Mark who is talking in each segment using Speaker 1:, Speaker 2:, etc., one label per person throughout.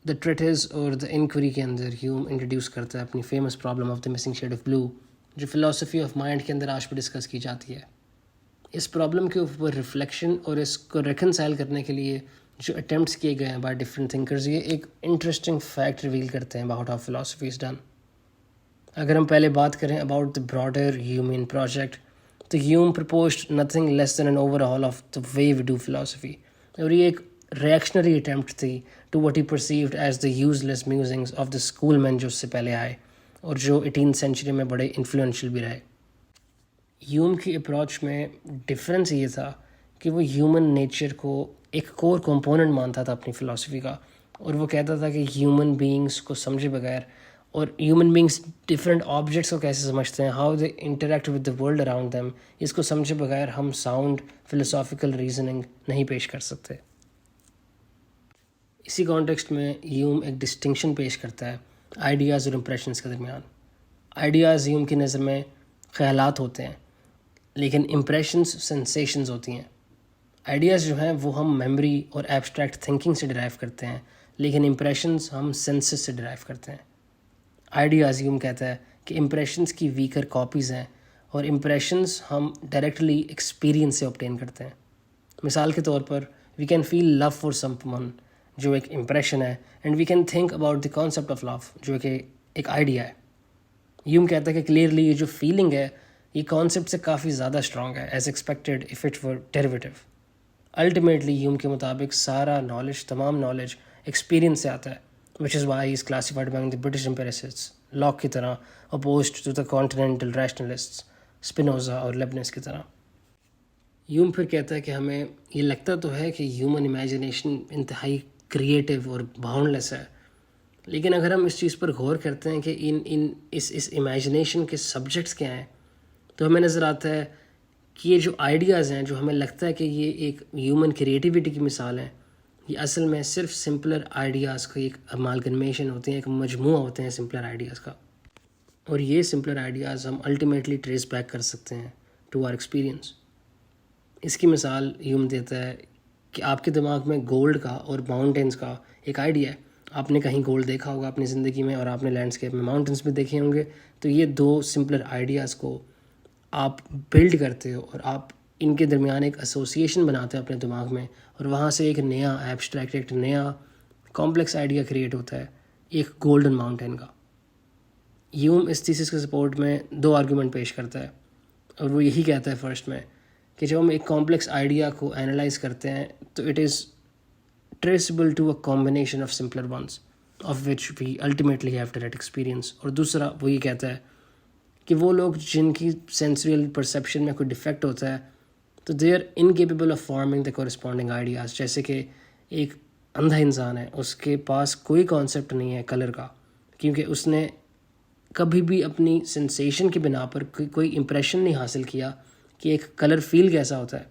Speaker 1: The traits اور the enquiry کے اندر ہیوم introduce کرتا ہے اپنی famous problem of the missing shade of blue, جو فلاسفی آف مائنڈ کے اندر آج پہ ڈسکس کی جاتی ہے. اس پرابلم کے اوپر ریفلیکشن اور اس کو ریکنسائل کرنے کے لیے جو اٹیمپٹس کیے گئے ہیں بائی ڈفرینٹ تھنکرز، یہ ایک انٹرسٹنگ فیکٹ ریویل کرتے ہیں about how philosophy is done. اگر ہم پہلے بات کریں about the broader human project, تو Hume proposed nothing less than an overhaul of the way we do philosophy, اور یہ ایک ریئیکشنری اٹیمپٹ تھی to what he perceived as the useless musings of the school men جو اس سے پہلے آئے اور جو 18 سینچری میں بڑے انفلوئنشیل بھی رہے. ہیوم کی اپروچ میں ڈفرینس یہ تھا کہ وہ ہیومن نیچر کو ایک کور کمپوننٹ مانتا تھا اپنی فلاسفی کا، اور وہ کہتا تھا کہ ہیومن بینگس کو سمجھے بغیر، اور ہیومن بینگس ڈفرینٹ آبجیکٹس کو کیسے سمجھتے ہیں، how they interact with the world around them, اس کو سمجھے بغیر ہم ساؤنڈ فلسافیکل ریزننگ نہیں پیش کر سکتے. اسی کانٹیکسٹ میں ہیوم ایک ڈسٹنکشن پیش کرتا ہے آئیڈیاز اور امپریشنس کے درمیان. آئیڈیاز ہیوم کی نظر میں خیالات ہوتے ہیں، لیکن امپریشنز سینسیشنز ہوتی ہیں. آئیڈیاز جو ہیں وہ ہم میموری اور ایبسٹریکٹ تھنکنگ سے ڈرائیو کرتے ہیں، لیکن امپریشنز ہم سینسز سے ڈرائیو کرتے ہیں. آئیڈیاز ہیوم کہتا ہے کہ امپریشنز کی ویکر کاپیز ہیں، اور امپریشنز ہم ڈائریکٹلی ایکسپیرینس سے obtain کرتے ہیں. مثال کے طور پر we can feel love for some one ایک امپریشن ہے، and we can think about the concept of love, جو کہ ایک آئیڈیا ہے. ہیوم کہتا ہے کہ کلیئرلی یہ جو فیلنگ ہے یہ کانسیپٹ سے کافی زیادہ اسٹرانگ ہے as expected if it were derivative. Ultimately Hume کے مطابق سارا نالج، تمام نالج ایکسپیرینس سے آتا ہے، which is why is classified among the British empiricists، Locke کی طرح، opposed to the continental rationalists, Spinoza اور لیبنس کی طرح. ہیوم پھر کہتا ہے کہ ہمیں یہ لگتا تو ہے کہ ہیومن امیجنیشن انتہائی کریٹیو اور باؤنڈ لیس ہے، لیکن اگر ہم اس چیز پر غور کرتے ہیں کہ اس امیجنیشن کے سبجیکٹس کیا ہیں، تو ہمیں نظر آتا ہے کہ یہ جو آئیڈیاز ہیں، جو ہمیں لگتا ہے کہ یہ ایک ہیومن کریٹیوٹی کی مثال ہے، یہ اصل میں صرف سمپلر آئیڈیاز کا ایک امالگمیشن ہوتے ہیں، ایک مجموعہ ہوتے ہیں سمپلر آئیڈیاز کا. اور یہ سمپلر آئیڈیاز ہم الٹیمیٹلی ٹریس بیک کر سکتے ہیں ٹو آر ایکسپیرینس. اس کی مثال ہیوم دیتا ہے کہ آپ کے دماغ میں گولڈ کا اور ماؤنٹینز کا ایک آئیڈیا ہے. آپ نے کہیں گولڈ دیکھا ہوگا اپنی زندگی میں، اور آپ نے لینڈسکیپ میں ماؤنٹینز بھی دیکھے ہوں گے. تو یہ دو سمپلر آئیڈیاز کو آپ بلڈ کرتے ہو، اور آپ ان کے درمیان ایک ایسوسیشن بناتے ہیں اپنے دماغ میں، اور وہاں سے ایک نیا ایبسٹریکٹ، ایک نیا کمپلیکس آئیڈیا کریٹ ہوتا ہے، ایک گولڈن ماؤنٹین کا. ہیوم اس تھیسس کے سپورٹ میں دو آرگومنٹ پیش کرتا ہے، اور وہ یہی کہتا ہے فرسٹ میں کہ جب ہم ایک کمپلیکس آئیڈیا کو اینالائز کرتے ہیں تو it is traceable to a combination of simpler ones of which we ultimately have direct experience. اور دوسرا وہ یہ کہتا ہے کہ وہ لوگ جن کی سینسریل پرسیپشن میں کوئی ڈیفیکٹ ہوتا ہے تو they are incapable of forming the corresponding ideas. جیسے کہ ایک اندھا انسان ہے، اس کے پاس کوئی کانسیپٹ نہیں ہے کلر کا، کیونکہ اس نے کبھی بھی اپنی سینسیشن کی بنا پر کوئی امپریشن نہیں حاصل کیا کہ ایک کلر فیل کیسا ہوتا ہے.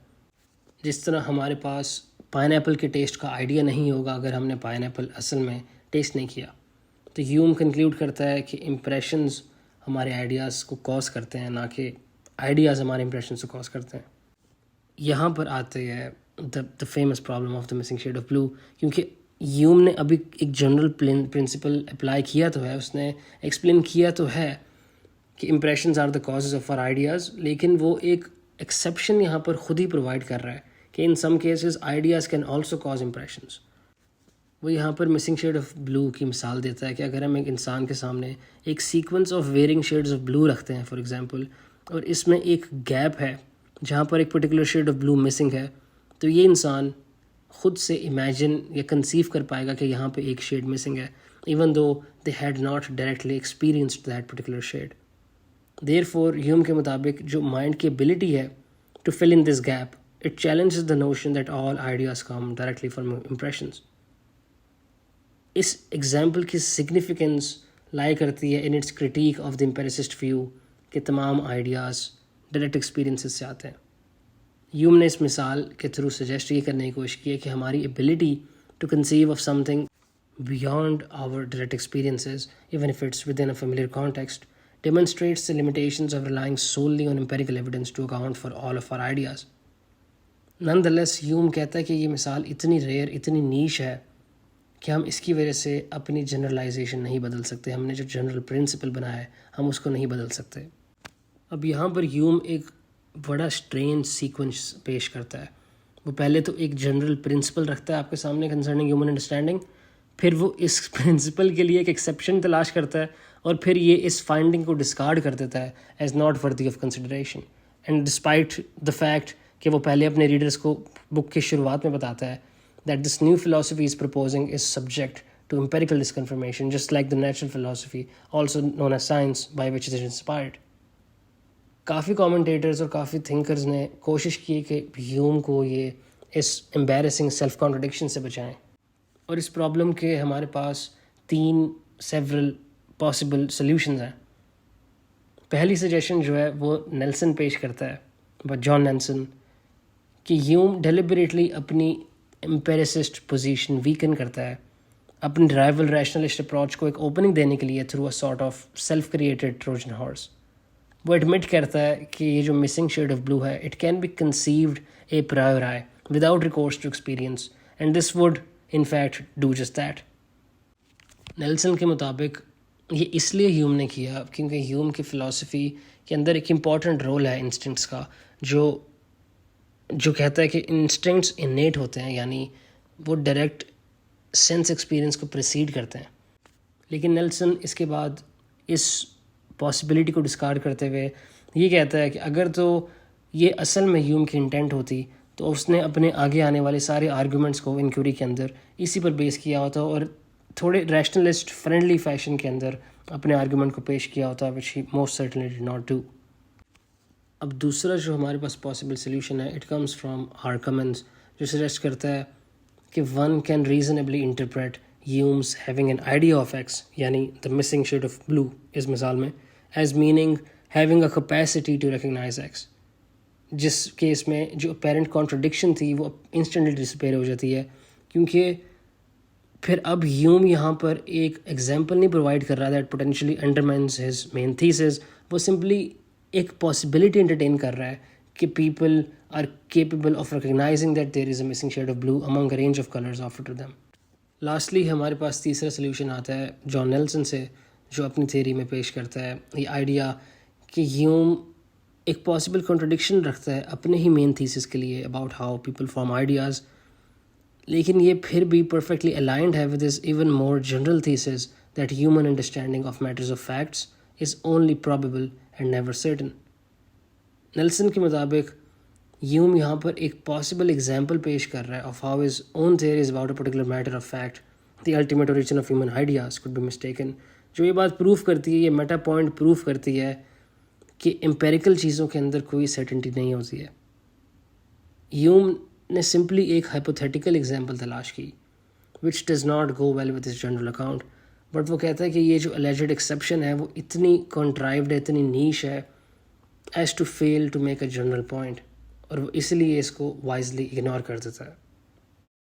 Speaker 1: جس طرح ہمارے پاس پائن ایپل کے ٹیسٹ کا آئیڈیا نہیں ہوگا اگر ہم نے پائن ایپل اصل میں ٹیسٹ نہیں کیا. تو ہیوم کنکلیوڈ کرتا ہے کہ امپریشنز ہمارے آئیڈیاز کو کاز کرتے ہیں، نہ کہ آئیڈیاز ہمارے امپریشنز کو کاز کرتے ہیں. یہاں پر آتے ہے the famous problem of the missing shade of blue, کیونکہ ہیوم نے ابھی ایک جنرل پرنسپل اپلائی کیا تو ہے، اس نے ایکسپلین کیا تو ہے کہ impressions are the causes of our ideas, لیکن وہ ایک ایکسیپشن یہاں پر خود ہی پرووائڈ کر رہا ہے کہ in some cases ideas can also cause impressions. وہ یہاں پر مسنگ شیڈ آف بلو کی مثال دیتا ہے کہ اگر ہم ایک انسان کے سامنے ایک sequence of varying shades of blue رکھتے ہیں فار ایگزامپل، اور اس میں ایک گیپ ہے جہاں پر ایک particular shade of blue missing ہے، تو یہ انسان خود سے امیجن یا کنسیو کر پائے گا کہ یہاں پہ ایک شیڈ مسنگ ہے، even though they had not directly experienced that particular shade. Therefore Hume کے مطابق جو مائنڈ کی ابیلٹی ہے to fill in this gap, it challenges the notion that all ideas come directly from impressions. اس example کی significance lie کرتی ہے in its critique of the empiricist view کہ تمام آئیڈیاز ڈائریکٹ ایکسپیرینسز سے آتے ہیں. ہیوم نے اس مثال کے تھرو سجیسٹ یہ کرنے کی کوشش کی ہے کہ ہماری ability to conceive of something beyond our direct experiences even if it's within a familiar context demonstrates the limitations of relying solely on empirical evidence to account for all of our ideas. Nonetheless, ہیوم کہتا ہے کہ یہ مثال اتنی rear, اتنی niche ہے کہ ہم اس کی وجہ سے اپنی جنرلائزیشن نہیں بدل سکتے. ہم نے جو جنرل پرنسپل بنا ہے ہم اس کو نہیں بدل سکتے. اب یہاں پر ہیوم ایک بڑا اسٹرینج سیکوینس پیش کرتا ہے. وہ پہلے تو ایک جنرل پرنسپل رکھتا ہے آپ کے سامنے کنسرننگ ہیومن انڈرسٹینڈنگ, پھر وہ اس پرنسپل کے لیے ایک ایکسیپشن تلاش کرتا ہے, اور پھر یہ اس فائنڈنگ کو ڈسکارڈ کر دیتا ہے as not worthy of consideration. And despite the fact کہ وہ پہلے اپنے ریڈرس کو بک کی شروعات میں بتاتا ہے that this new philosophy is proposing is subject to empirical disconfirmation, just like the natural philosophy, also known as science, by which it is inspired. Coffee commentators اور کافی تھنکرز نے کوشش کی کہ ہیوم کو یہ اس امبیرسنگ سیلف کانٹرڈکشن سے بچائیں, اور اس پرابلم کے ہمارے پاس 3 سیورل پاسبل سلیوشنز ہیں. پہلی سجیشن جو ہے وہ نیلسن پیش کرتا ہے, جان نیلسن, کہ ہیوم ڈیلیبریٹلی اپنی امپیریسسٹ پوزیشن ویکن کرتا ہے اپنی ڈرائیول ریشنلسٹ اپروچ کو ایک اوپننگ دینے کے لیے through a sort of self created Trojan horse. وہ ایڈمٹ کرتا ہے کہ یہ جو مسنگ شیڈ آف بلو ہے it can be conceived a priori without recourse to experience, and this would in fact do just that. Nelson کے مطابق یہ اس لیے ہیوم نے کیا کیونکہ ہیوم کی فلاسفی کے اندر ایک امپورٹنٹ رول ہے انسٹنکٹس کا, جو کہتا ہے کہ انسٹنکٹس انیٹ ہوتے ہیں, یعنی وہ ڈائریکٹ سینس ایکسپیرینس کو پریسیڈ کرتے ہیں. لیکن نیلسن اس کے بعد اس پاسبلٹی کو ڈسکارڈ کرتے ہوئے یہ کہتا ہے کہ اگر تو یہ اصل میں ہیوم کی انٹینٹ ہوتی تو اس نے اپنے آگے آنے والے سارے آرگومنٹس کو انکوائری کے اندر اسی پر بیس کیا ہوتا اور تھوڑے ریشنلسٹ فرینڈلی فیشن کے اندر اپنے آرگومنٹ کو پیش کیا ہوتا, which he most certainly did not do. اب دوسرا جو ہمارے پاس پاسبل سلیوشن ہے اٹ کمز فرام ہارکمنز, جو سجیسٹ کرتا ہے کہ one can reasonably interpret Hume's having an idea of X, یعنی the missing shade of blue اس مثال میں, as meaning having a capacity to recognise X, جس کیس میں جو اپیرنٹ کانٹرڈکشن تھی وہ انسٹنٹلی ڈسپیئر ہو جاتی ہے, کیونکہ پھر اب ہیوم یہاں پر ایک ایگزامپل نہیں پرووائڈ کر رہا that potentially undermines his main thesis. وہ سمپلی ایک پاسبلٹی انٹرٹین کر رہا ہے کہ people are capable of recognising that there is a missing shade of blue among a range of colours offered to them. Lastly ہمارے پاس تیسرا solution آتا ہے جان نیلسن سے, جو اپنی تھیوری میں پیش کرتا ہے یہ آئیڈیا کہ ہیوم ایک پاسبل کنٹرڈکشن رکھتا ہے اپنے ہی مین تھیسس کے لیے about how people form ideas, لیکن یہ پھر بھی پرفیکٹلی الائنڈ ہے with his even more general thesis that human understanding of matters of facts is only probable and never certain. Nelson کے مطابق ہیوم یہاں پر ایک پاسبل ایگزامپل پیش کر رہا ہے of how his own theories about a particular matter of fact the ultimate origin of human ideas could be mistaken, جو یہ بات پروف کرتی ہے, یہ میٹا پوائنٹ پروف کرتی ہے کہ امپیریکل چیزوں کے اندر کوئی سرٹنٹی نہیں ہوتی ہے. ہیوم نے سمپلی ایک ہائپوتھیٹیکل ایگزامپل تلاش کی which does not go well with his general account, but وہ کہتا ہے کہ یہ جو الیجڈ ایکسیپشن ہے وہ اتنی کنٹرائیوڈ ہے, اتنی نیش ہے as to fail to make a general point, اور وہ اس لیے اس کو وائزلی اگنور کر دیتا ہے.